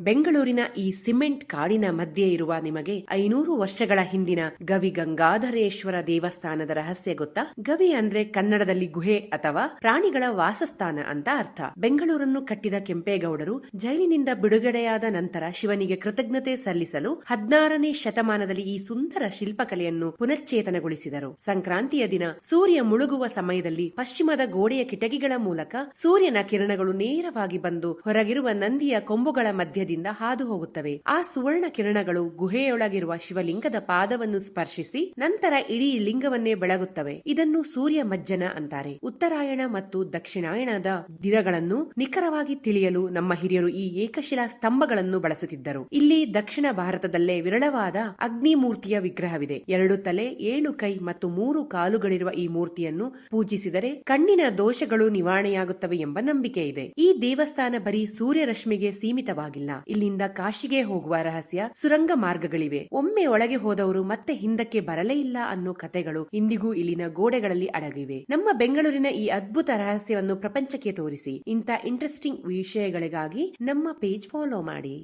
ಬೆಂಗಳೂರಿನ ಈ ಸಿಮೆಂಟ್ ಕಾಡಿನ ಮಧ್ಯೆ ಇರುವ ನಿಮಗೆ 500 ವರ್ಷಗಳ ಹಿಂದಿನ ಗವಿ ಗಂಗಾಧರೇಶ್ವರ ದೇವಸ್ಥಾನದ ರಹಸ್ಯ ಗೊತ್ತಾ? ಗವಿ ಅಂದ್ರೆ ಕನ್ನಡದಲ್ಲಿ ಗುಹೆ ಅಥವಾ ಪ್ರಾಣಿಗಳ ವಾಸಸ್ಥಾನ ಅಂತ ಅರ್ಥ. ಬೆಂಗಳೂರನ್ನು ಕಟ್ಟಿದ ಕೆಂಪೇಗೌಡರು ಜೈಲಿನಿಂದ ಬಿಡುಗಡೆಯಾದ ನಂತರ ಶಿವನಿಗೆ ಕೃತಜ್ಞತೆ ಸಲ್ಲಿಸಲು 16ನೇ ಶತಮಾನದಲ್ಲಿ ಈ ಸುಂದರ ಶಿಲ್ಪಕಲೆಯನ್ನು ಪುನಶ್ಚೇತನಗೊಳಿಸಿದರು. ಸಂಕ್ರಾಂತಿಯ ದಿನ ಸೂರ್ಯ ಮುಳುಗುವ ಸಮಯದಲ್ಲಿ ಪಶ್ಚಿಮದ ಗೋಡೆಯ ಕಿಟಕಿಗಳ ಮೂಲಕ ಸೂರ್ಯನ ಕಿರಣಗಳು ನೇರವಾಗಿ ಬಂದು ಹೊರಗಿರುವ ನಂದಿಯ ಕೊಂಬುಗಳ ಮಧ್ಯದಿಂದ ಹಾದು ಹೋಗುತ್ತವೆ. ಆ ಸುವರ್ಣ ಕಿರಣಗಳು ಗುಹೆಯೊಳಗಿರುವ ಶಿವಲಿಂಗದ ಪಾದವನ್ನು ಸ್ಪರ್ಶಿಸಿ ನಂತರ ಇಡೀ ಲಿಂಗವನ್ನೇ ಬೆಳಗುತ್ತವೆ. ಇದನ್ನು ಸೂರ್ಯ ಮಜ್ಜನ ಅಂತಾರೆ. ಉತ್ತರಾಯಣ ಮತ್ತು ದಕ್ಷಿಣಾಯಣದ ದಿನಗಳನ್ನು ನಿಖರವಾಗಿ ತಿಳಿಯಲು ನಮ್ಮ ಹಿರಿಯರು ಈ ಏಕಶಿಲಾ ಸ್ತಂಭಗಳನ್ನು ಬಳಸುತ್ತಿದ್ದರು. ಇಲ್ಲಿ ದಕ್ಷಿಣ ಭಾರತದಲ್ಲೇ ವಿರಳವಾದ ಅಗ್ನಿ ಮೂರ್ತಿಯ ವಿಗ್ರಹವಿದೆ. 2 ತಲೆ, 7 ಕೈ ಮತ್ತು 3 ಕಾಲುಗಳಿರುವ ಈ ಮೂರ್ತಿಯನ್ನು ಪೂಜಿಸಿದರೆ ಕಣ್ಣಿನ ದೋಷಗಳು ನಿವಾರಣೆಯಾಗುತ್ತವೆ ಎಂಬ ನಂಬಿಕೆ ಇದೆ. ಈ ದೇವಸ್ಥಾನ ಬರೀ ಸೂರ್ಯ ರಶ್ಮಿಗೆ ಸೀಮಿತವಾಗಿಲ್ಲ. ಇಲ್ಲಿಂದ ಕಾಶಿಗೆ ಹೋಗುವ ರಹಸ್ಯ ಸುರಂಗ ಮಾರ್ಗಗಳಿವೆ. ಒಮ್ಮೆ ಒಳಗೆ ಹೋದವರು ಮತ್ತೆ ಹಿಂದಕ್ಕೆ ಬರಲೇ ಇಲ್ಲ ಅನ್ನೋ ಕಥೆಗಳು ಇಂದಿಗೂ ಇಲ್ಲಿನ ಗೋಡೆಗಳಲ್ಲಿ ಅಡಗಿವೆ. ನಮ್ಮ ಬೆಂಗಳೂರಿನ ಈ ಅದ್ಭುತ ರಹಸ್ಯವನ್ನು ಪ್ರಪಂಚಕ್ಕೆ ತೋರಿಸಿ. ಇಂಥ ಇಂಟ್ರೆಸ್ಟಿಂಗ್ ವಿಷಯಗಳಿಗಾಗಿ ನಮ್ಮ ಪೇಜ್ ಫಾಲೋ ಮಾಡಿ.